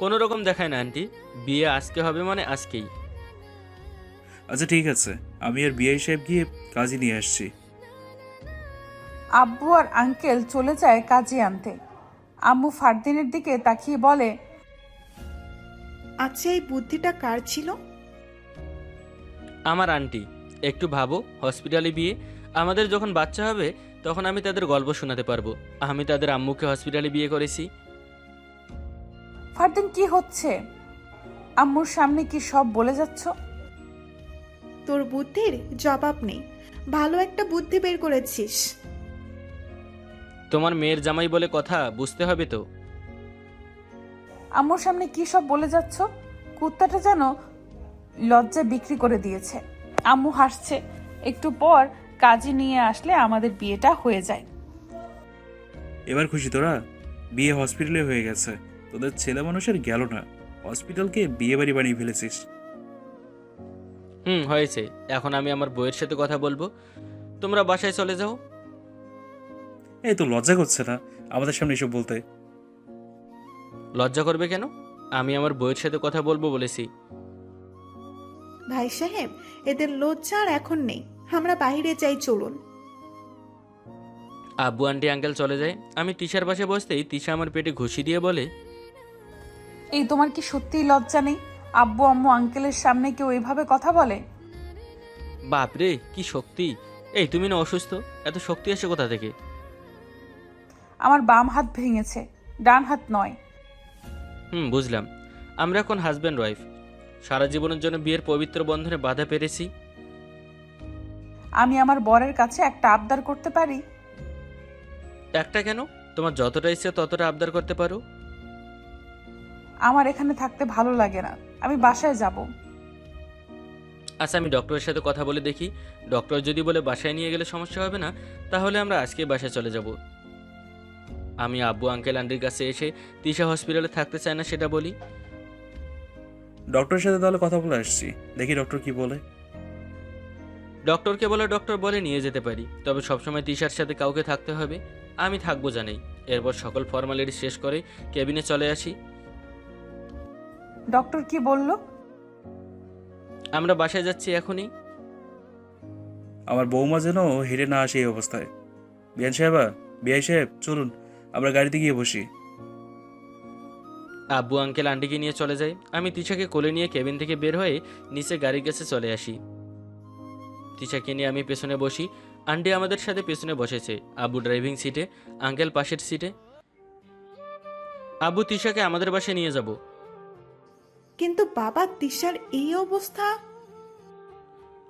কোনো রকম দেখায় না আন্টি, বিয়ে আজকে হবে মানে আজকেই। আচ্ছা ঠিক আছে, আমি আর বিআই সাহেব গিয়ে কাজী নিয়ে আসছি। আব্বু আর আঙ্কেল চলে যায় কাজে আনতে। আম্মু ফারদিনের দিকে তাকিয়ে বলে, আচ্ছা এই বুদ্ধিটা কার ছিল? আমার আন্টি। একটু ভাবো, হসপিটালে বিয়ে, আমাদের যখন বাচ্চা হবে তখন আমি তাদের গল্প শোনাতে পারবো আমি তাদের আম্মুকে হসপিটালে বিয়ে করেছি। ফারদিন কি হচ্ছে? আম্মুর সামনে কি সব বলে যাচ্ছ? তোর বুদ্ধির জবাব নেই, ভালো একটা বুদ্ধি বের করেছিস। তোমার মেয়ের জামাই বলে কথা, বুঝতে হবে তো। আম্মুর সামনে কি সব বলে যাচ্ছ? কুত্তাটা যেন লজ্জা বিক্রি করে দিয়েছে। আম্মু হাসছে। একটু পর কাজী নিয়ে আসলে আমাদের বিয়েটা হয়ে যায়। এবার খুশি তোরা? বিয়ে হসপিটালে হয়ে গেছে। তোদের ছেলে মানুষের গেল না, হসপিটালকে বিয়ে বাড়ি বানিয়ে ফেলেছিস। হয়েছে। এখন আমি আমার বউয়ের সাথে কথা বলবো, তোমরা বাসায় চলে যাও। এই তো লজ্জা করছে না আমাদের সামনে এসব বলতে? লজ্জা করবে কেন? আমি আমার বউয়ের সাথে কথা বলবো বলেছি। ভাই সাহেব, এদের লজ্জা আর এখন নেই, আমরা বাইরে যাই, চলুন। আব্বু আন্টি আঙ্কেল চলে যায়। আমি তিশার পাশে বসতেই তিশা আমার পেটে ঘুষি দিয়ে বলে, এই তোমার কি সত্যিই লজ্জা নেই? আব্বু আম্মু আঙ্কেলের সামনে কেউ এইভাবে কথা বলে? বাপরে কি শক্তি! এই তুমি না অসুস্থ, এত শক্তি আসে কোথা থেকে? আমার বাম হাত ভেঙেছে, ডান হাত নয়। বুঝলাম। আমরা এখন হাজব্যান্ড ওয়াইফ, সারা জীবনের জন্য বিয়ের পবিত্র বন্ধনে বাধা পেরেছি। আমি আমার বরের কাছে একটা আবদার করতে পারি? একটা কেন? তোমার যতটা ইচ্ছে ততটা আবদার করতে পারো। আমার এখানে থাকতে ভালো লাগে না, আমি বাসায় যাব। আচ্ছা, আমি ডক্টরের সাথে কথা বলে দেখি। ডক্টর যদি বলে বাসায় নিয়ে গেলে সমস্যা হবে না, তাহলে আমরা আজকে বাসায় চলে যাব। আমি আব্বু আঙ্কেল আন্টির কাছে এসে তিশা হসপিটালে থাকতে চায় না সেটা বলি। ডক্টরের সাথে তাহলে কথা বলে আসছি, দেখি ডক্টর কি বলে। ডক্টরকে বলে ডক্টর বলে নিয়ে যেতে পারি, তবে সবসময় তিশার সাথে কাউকে থাকতে হবে। আমি থাকবো জানাই। এরপর সকল ফর্মালিটি শেষ করে কেবিনে চলে আসি। ডক্টর কি বলল? আমরা বাসায় যাচ্ছি এখনই। আমার বৌমা যেন হেঁটে না আসে এই অবস্থায়। বিআই সাহেব চলুন আমরা গাড়িতে গিয়ে বসি। আব্বু আঙ্কেল আন্টিকে নিয়ে চলে যায়। আমি তিশাকে কোলে নিয়ে কেবিন থেকে বের হয়ে নিচে গাড়ির কাছে চলে আসি। তিশাকে নিয়ে আমি পেছনে বসি। আন্টি আমাদের সাথে পেছনে বসেছে, আব্বু ড্রাইভিং সিটে, আঙ্কেল পাশের সিটে। আব্বু তিশাকে আমাদের বাসায় নিয়ে যাব। কিন্তু বাবা, তিশার এই অবস্থা।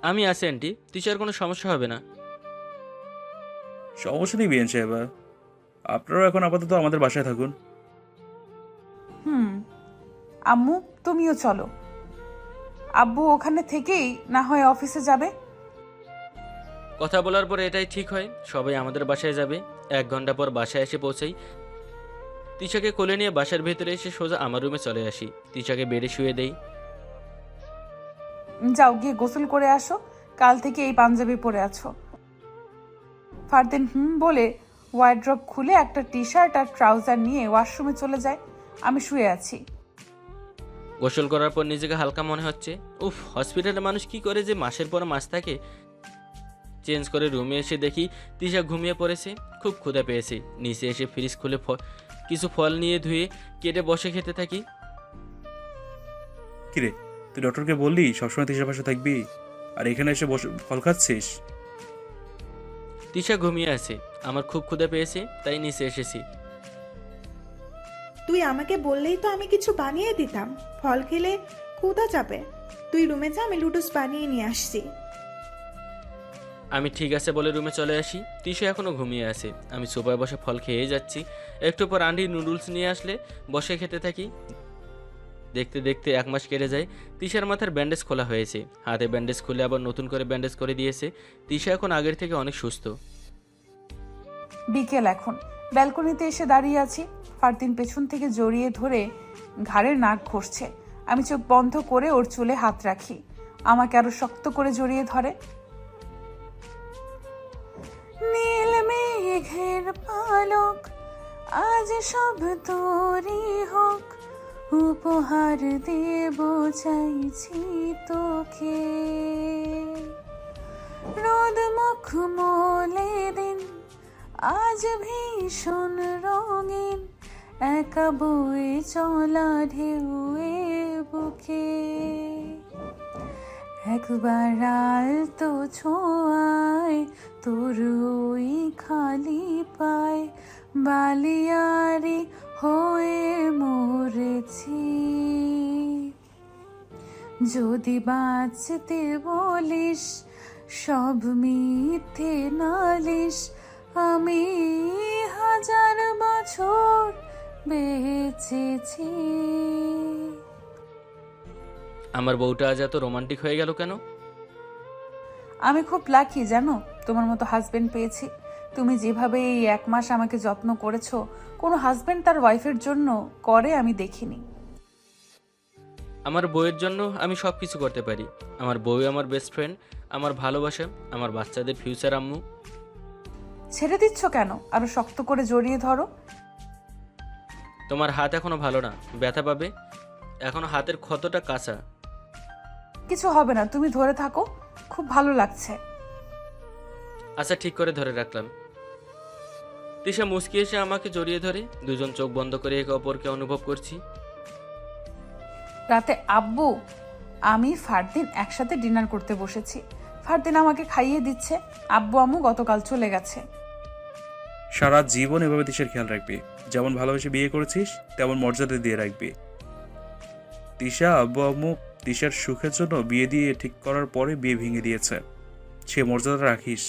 আমি আছি আন্টি, তিশার কোনো সমস্যা হবে না। সমস্যা নেই বিআই সাহেব, আপনারাও এখন আপাতত আমাদের বাসায় থাকুন। আম্মু তুমিও চলো, আব্বু ওখানে থেকেই না হয় অফিসে যাবে। কথা বলার পর এটাই ঠিক হয়, সবাই আমাদের বাসায় যাবে। 1 ঘন্টা পর বাসায় এসে পৌঁছাই। তিশাকে কোলে নিয়ে বাসার ভেতরে এসে সোজা আমার রুমে চলে আসি। তিশাকে বেডে শুয়ে দেই। যাও গিয়ে গোসল করে আসো, কাল থেকে এই পাঞ্জাবি পরে আছো। ফারদিন বলে ওয়ার্ড্রপ খুলে একটা টি শার্ট আর ট্রাউজার নিয়ে ওয়াশরুমে চলে যায়। আমি শুয়ে আছি। গোসল করার পর নিজেকে হালকা মনে হচ্ছে। উফ, হসপিটালে মানুষ কি করে যে মাসের পর মাস থাকে। চেঞ্জ করে রুমে এসে দেখি তিশা ঘুমিয়ে পড়েছে। খুব ক্ষুধা পেয়েছে। নিচে এসে ফ্রিজ খুলে কিছু ফল নিয়ে ধুয়ে কেটে বসে খেতে থাকি। কিরে, তুই ডক্টরকে বললি সবসময় তিশার পাশে থাকবি, আর এখানে এসে বসে ফল খাচ্ছিস? তিশা ঘুমিয়ে আছে, আমার খুব ক্ষুধা পেয়েছে তাই নিচে এসেছি। তুই আমাকে বললেই তো আমি কিছু বানিয়ে দিতাম। ফল খেলে ক্ষুধা যাবে। তুই রুমে যা, আমি লুডুস বানিয়ে নিয়ে আসছি। আমি ঠিক আছে বলে রুমে চলে আসি। তিশা এখনও ঘুমিয়ে আছে। আমি সোফায় বসে ফল খেয়ে যাচ্ছি। একটু পর আন্টি নুডলস নিয়ে আসলে বসে খেতে থাকি। দেখতে দেখতে 1 মাস কেটে যায়। তিশার মাথার ব্যান্ডেজ খোলা হয়েছে, হাতে ব্যান্ডেজ খুলে আবার নতুন করে ব্যান্ডেজ করে দিয়েছে। তিশা এখন আগের থেকে অনেক সুস্থ। বিকেল এখন, ব্যালকনিতে এসে দাঁড়িয়ে আছি। ফারদিন পেছন থেকে জড়িয়ে ধরে ঘাড়ের নাক ঘষছে। আমি চোখ বন্ধ করে ওর চুলে হাত রাখি। আমাকে আরো শক্ত করে জড়িয়ে ধরে। নীল মেঘের পালক আজ সব তোরই হোক, উপহার দেব চাইছি তোকে। রোদ মুখ মলে দিন আজ ভীষণ রঙিন, একা বয়ে চলা ঢেউয়ে বুকে। একবার আলতো ছোঁয়ায় তোর ওই খালি পায়, বালিয়ারি হয়ে মরেছি। যদি বাঁচতে বলিস সব মিথ্যে নালিশ, আমি 1000 বছর বেঁচেছি। আমার বউটা আজ এত রোমান্টিক হয়ে গেল কেন? আমি খুব লাকি জানো, তোমার মতো হাজবেন্ড পেয়েছি। তুমি যেভাবে এই 1 মাস আমাকে যত্ন করেছো, কোনো হাজবেন্ড তার ওয়াইফের জন্য করে আমি দেখিনি। আমার বউয়ের জন্য আমি সব কিছু করতে পারি। আমার বউ আমার বেস্ট ফ্রেন্ড, আমার ভালোবাসা, আমার বাচ্চাদের ফিউচার আম্মু। ছেড়ে দিচ্ছ কেন? আরো শক্ত করে জড়িয়ে ধরো। তোমার হাত এখনো ভালো না, ব্যথা পাবে। এখনো হাতের ক্ষতটা কাঁচা। কিছু হবে না, তুমি ধরে থাকো, খুব ভালো লাগছে। আচ্ছা, ঠিক করে ধরে রাখলাম। তিশা মুচকি এসে আমাকে জড়িয়ে ধরে। দুজন চোখ বন্ধ করে একে অপরকে অনুভব করছি। রাতে আব্বু আমি ফারদিন একসাথে ডিনার করতে বসেছি। ফারদিন আমাকে খাইয়ে দিচ্ছে। আব্বু আম্মু গতকাল চলে গেছে। সারা জীবন এভাবে তিশার খেয়াল রাখবি, যেমন ভালোবেসে বিয়ে করেছিস তেমন মর্যাদা দিয়ে রাখবি। তিশা আব্বু আম্মু তিশার সুখের জন্য বিয়ে দিয়ে ঠিক করার পরে বিয়ে ভেঙে দিয়েছে। সে মর্যাদা রাখিস।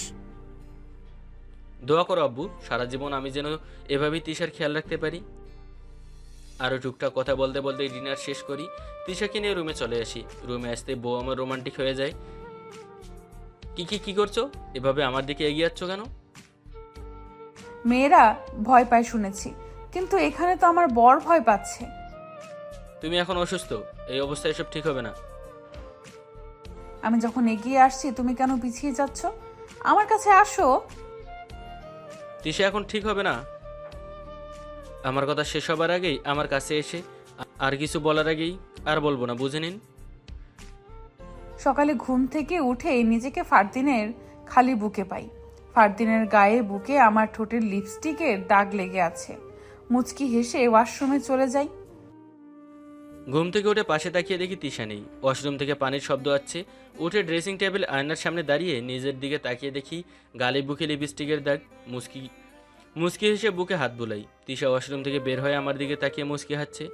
দোয়া করো আব্বু, সারা জীবন আমি যেন এভাবেই তিশার খেয়াল রাখতে পারি। আরও টুকটাক কথা বলতে বলতে ডিনার শেষ করি। তিশাকে নিয়ে রুমে চলে আসি। রুমে আসতে বউ আমার রোমান্টিক হয়ে যায়। কি করছো? এভাবে আমার দিকে এগিয়ে যাচ্ছ কেন? মেয়েরা ভয় পায় শুনেছি, কিন্তু এখানে তো আমার বর ভয় পাচ্ছে। তুমি এখন অসুস্থ, এই অবস্থায় এসব ঠিক হবে না। আমি যখন এগিয়ে আসছি তুমি কেন পিছিয়ে যাচ্ছ? আমার কাছে আসো। তিশা এখন ঠিক হবে না। আমার কথা শেষ হবার আগেই আমার কাছে এসে আর কিছু বলার আগেই আর বলবো না, বুঝে নিন। সকালে ঘুম থেকে উঠে নিজেকে ফারদিনের খালি বুকে পাই। ফারদিনের গায়ে বুকে আমার ঠোঁটের লিপস্টিকের দাগ লেগে আছে। মুচকি হেসে ওয়াশরুমে চলে যাই। ঘুম থেকে উঠে পাশে তাকিয়ে দেখি তিশা নেই। ওয়াশরুম থেকে পানির শব্দ আসছে। উঠে ড্রেসিং টেবিল আয়নার সামনে দাঁড়িয়ে নিজের দিকে তাকিয়ে দেখি গালে বুকে লিপস্টিকের দাগ। মুচকি হেসে বুকে হাত বুলাই। তিশা ওয়াশরুম থেকে বের হয়ে আমার দিকে তাকিয়ে মুচকি হাসছে।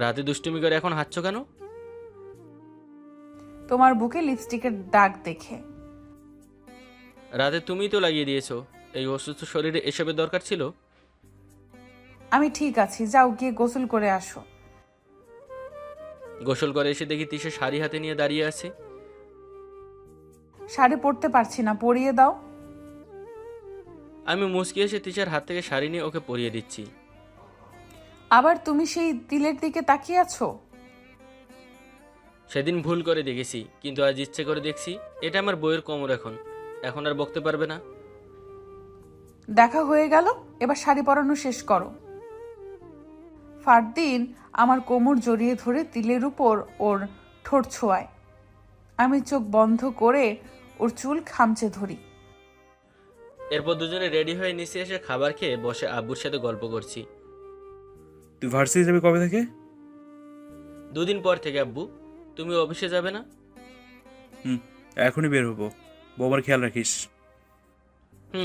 রাতে দুষ্টুমি করে এখন হাসছো কেন? তোমার বুকে লিপস্টিকের দাগ দেখে। রাতে তুমিই তো লাগিয়ে দিয়েছো। এই অসুস্থ শরীরে এসবের দরকার ছিল? আমি ঠিক আছি, যাও গিয়ে গোসল করে আসো। গোসল করে এসে দেখি তিশা শাড়ি হাতে নিয়ে দাঁড়িয়ে আছে। শাড়ি পরতে পারছি না, পরিয়ে দাও। আমি মুচকি এসে তিশার হাত থেকে শাড়ি নিয়ে ওকে পরিয়ে দিচ্ছি। আবার তুমি সেই তিলের দিকে তাকিয়ে আছো? সেদিন ভুল করে দেখেছি, কিন্তু আজ ইচ্ছে করে দেখছি। এটা আমার বইয়ের কোমর, এখন আর বকতে পারবে না। দেখা হয়ে গেল, এবার শাড়ি পরানো শেষ করো। ফারদিন আমার কোমর জড়িয়ে ধরে তিলের উপর ওর ঠোঁট ছোঁয়ায়। আমি চোখ বন্ধ করে ওর চুল খামচে ধরি। এরপর দুজনে রেডি হয়ে নিচে এসে খাবার খেয়ে বসে আব্বুর সাথে গল্প করছি। তুই ভার্সিটি যাবি কবে থেকে? 2 দিন পর থেকে আব্বু। তুমি অফিসে যাবে না? এখনই বের হবো। বৌমার খেয়াল রাখিস।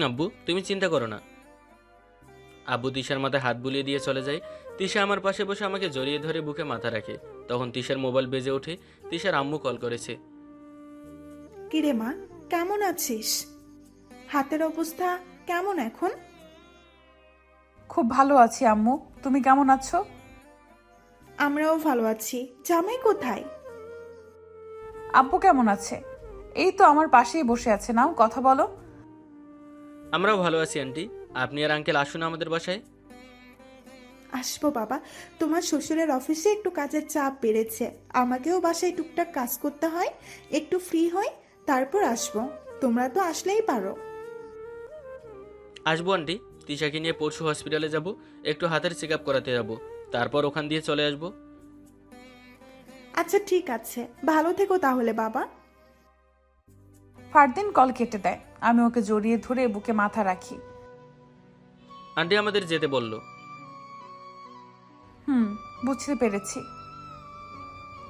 আব্বু, তুমি চিন্তা করো না। আব্বু তিশার মাথায় হাত বুলিয়ে দিয়ে চলে যায়। তিশা আমার পাশে বসে আমাকে জড়িয়ে ধরে বুকে মাথা রাখে। তখন তিশার মোবাইল বেজে ওঠে। তিশার আম্মু কল করেছে। কিরে মা, কেমন আছিস? হাতের অবস্থা কেমন এখন? খুব ভালো আছি আম্মু, তুমি কেমন আছো? আমরাও ভালো আছি। জামাই কোথায়? আব্বু কেমন আছে? এই তো আমার পাশেই বসে আছে, নাও কথা বলো। আমরাও ভালো আছি আন্টি। আপনি আর আঙ্কেল আসুন আমাদের বাসায়। আসবো বাবা, তোমার শ্বশুরের অফিসে একটু কাজের চাপ বেড়েছে, আমাকেও বাসায় টুকটাক কাজ করতে হয়। একটু ফ্রি হই, তারপর আসবো। তোমরা তো আসলেই পারো। আসবো আন্টি। তিশাকে নিয়ে পরশু হসপিটালে যাব, একটু হাতের চেক আপ করাতে যাব, তারপর ওখান দিয়ে চলে আসবো। আচ্ছা ঠিক আছে, ভালো থেকো তাহলে বাবা। ফারদিন কল কেটে দেয়। আমি ওকে জড়িয়ে ধরে বুকে মাথা রাখি। আন্টি আমাদের যেতে বলল। বুঝতে পেরেছি।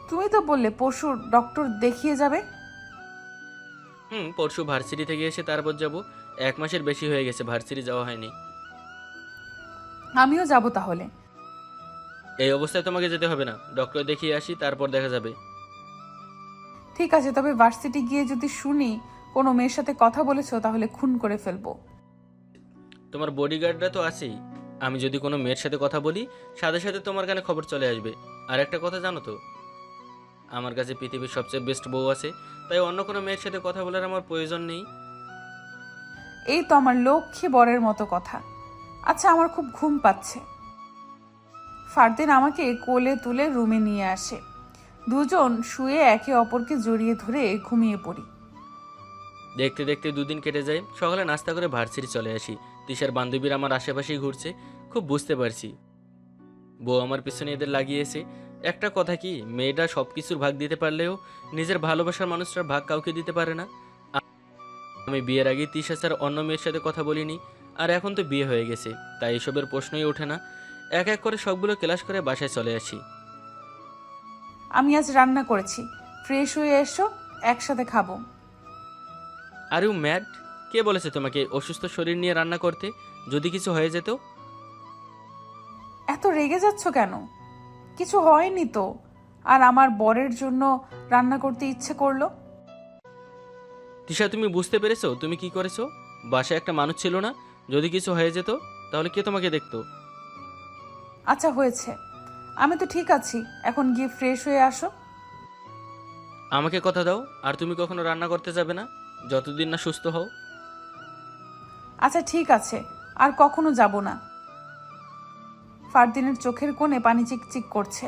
তুমি তো বললে পরশু ডক্টর দেখিয়ে যাবে। পরশু ভার্সিটি থেকে এসে তারপর যাব। 1 মাসের বেশি হয়ে গেছে ভার্সিটি যাওয়া হয়নি। আমিও যাব তাহলে। এই অবস্থায় তোমাকে যেতে হবে না, ডক্টর দেখিয়ে আসি, তারপর দেখা যাবে। ঠিক আছে, তবে ভার্সিটি গিয়ে যদি শুনি কোনো মেয়ের সাথে কথা বলেছো তাহলে খুন করে ফেলবো। তোমার বডিগার্ডরা তো আছেই। আমি যদি কোনো মেয়ের সাথে কথা বলি, সাথে সাথে তোমার কানে খবর চলে আসবে। আর একটা কথা জানো তো, আমার কাছে পৃথিবীর সবচেয়ে বেস্ট বউ আছে, তাই অন্য কোনো মেয়ের সাথে কথা বলার আমার প্রয়োজন নেই। এই তো আমার লক্ষ্মী বরের মতো কথা। আচ্ছা, আমার খুব ঘুম পাচ্ছে। ফারদিন আমাকে কোলে তুলে রুমে নিয়ে আসে। দুজন শুয়ে একে অপরকে জড়িয়ে ধরে ঘুমিয়ে পড়ি। দেখতে দেখতে 2 দিন কেটে যায়। সকালে নাস্তা করে ভার্সিটি চলে আসি। তিশার বান্ধবীরা আমার আশেপাশেই ঘুরছে। খুব বুঝতে পারছি বউ আমার পিছনে এদের লাগিয়েছে। একটা কথা কি, মেয়েটা সব কিছুর ভাগ দিতে পারলেও নিজের ভালোবাসার মানুষটার ভাগ কাউকে দিতে পারে না। আমি বিয়ের আগে তিশা স্যার অন্য মেয়ের সাথে কথা বলিনি, আর এখন তো বিয়ে হয়ে গেছে, তাই এসবের প্রশ্নই ওঠে না। এক এক করে সবগুলো ক্লাস করে বাসায় চলে আসি। আমি আজ রান্না করেছি, ফ্রেশ হয়ে এসো, একসাথে খাবো। Are you mad? কে বলেছে তোমাকে অসুস্থ শরীর নিয়ে রান্না করতে? যদি কিছু হয়ে যেত? এত রেগে যাচ্ছ কেন? কিছু হয়নি তো। আর আমার বরের জন্য রান্না করতে ইচ্ছে করলো। তিশা, তুমি বুঝতে পেরেছো তুমি কি করেছো? বাসায় একটা মানুষ ছিল না? যদি কিছু হয়ে যেত তাহলে কে তোমাকে দেখতো? আচ্ছা হয়েছে, আমি তো ঠিক আছি, এখন গিয়ে ফ্রেশ হয়ে আসো। আমাকে কথা দাও, আর তুমি কখনো রান্না করতে যাবে না যতদিন না সুস্থ হও। আচ্ছা ঠিক আছে, আর কখনো যাব না। ফারদিনের চোখের কোণে পানি চিকচিক করছে।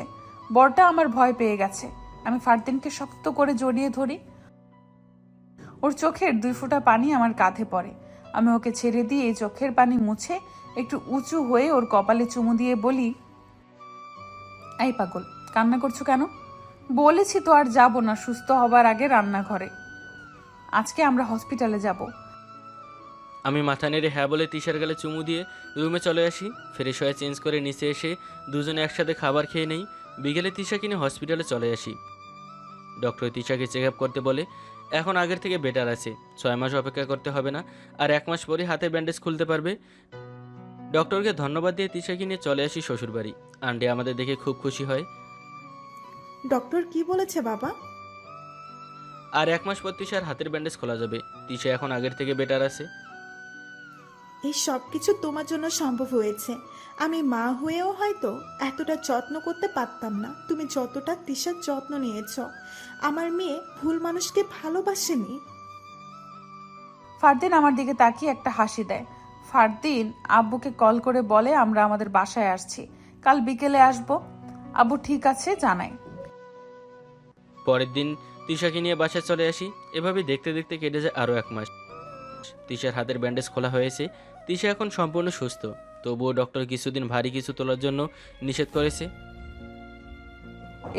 বরটা আমার ভয় পেয়ে গেছে। আমি ফারদিনকে শক্ত করে জড়িয়ে ধরি। ওর চোখের 2 ফোঁটা পানি আমার কাঁধে পড়ে। আমি ওকে ছেড়ে দিয়ে চোখের পানি মুছে একটু উঁচু হয়ে ওর কপালে চুমু দিয়ে বলি, এই পাগল, কান্না করছো কেন? বলেছি তো আর যাব না সুস্থ হবার আগে রান্নাঘরে। আজকে আমরা হসপিটালে যাব। আমি মাথা নেড়ে হ্যাঁ বলে তিশার গালে চুমু দিয়ে রুমে চলে আসি। ফ্রেশ হয়ে চেঞ্জ করে নিচে এসে দুজনে একসাথে খাবার খেয়ে নেই। বিকেলে তিশা কিনে হসপিটালে চলে আসি। ডক্টর তিশাকে চেক আপ করতে বলে। এখন আগের থেকে বেটার আছে। 6 মাস অপেক্ষা করতে হবে না, আর 1 মাস পরে হাতে ব্যান্ডেজ খুলতে পারবে। ডক্টরকে ধন্যবাদ দিয়ে তিশাকে নিয়ে চলে আসি শ্বশুরবাড়ি। আন্টি আমাদের দেখে খুব খুশি হয়। ডক্টর কি বলেছে বাবা? আর 1 মাস পর তিশার হাতের ব্যান্ডেজ খোলা যাবে। তিশা এখন আগের থেকে বেটার আছে। এই সব কিছু তোমার জন্য সম্ভব হয়েছে। আমি মা হয়েও হয়তো এতটা যত্ন করতে পারতাম না তুমি যতটা তিশার যত্ন নিয়েছ। আমার মেয়ে ভুল মানুষকে ভালোবাসেনি। ফারদিন আমার দিকে তাকিয়ে একটা হাসি দেয়। ফারদিন আব্বুকে কল করে বলে আমরা আমাদের বাসায় আসছি, কাল বিকেলে আসবো। আব্বু ঠিক আছে জানায়। পরের দিন তিশাকে নিয়ে বাসায় চলে আসি। এভাবে দেখতে দেখতে কেটে যায় আরও 1 মাস। তিশার হাতের ব্যান্ডেজ খোলা হয়েছে। তিশা এখন সম্পূর্ণ সুস্থ। তবুও ডক্টর কিছুদিন ভারী কিছু তোলার জন্য নিষেধ করেছে।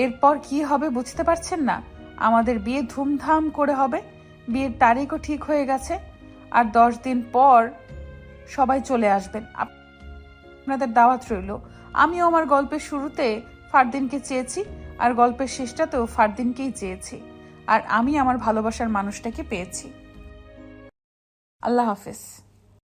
এরপর কি হবে বুঝতে পারছেন না? আমাদের বিয়ে ধুমধাম করে হবে। বিয়ের তারিখও ঠিক হয়ে গেছে। আর 10 দিন পর সবাই চলে আসবেন। আপনাদের দাওয়াত রইল। আমিও আমার গল্পের শুরুতে ফারদিনকে চেয়েছি, আর গল্পের শেষটাতেও ফারদিনকেই চেয়েছি। আর আমি আমার ভালোবাসার মানুষটাকে পেয়েছি। আল্লাহ হাফেজ।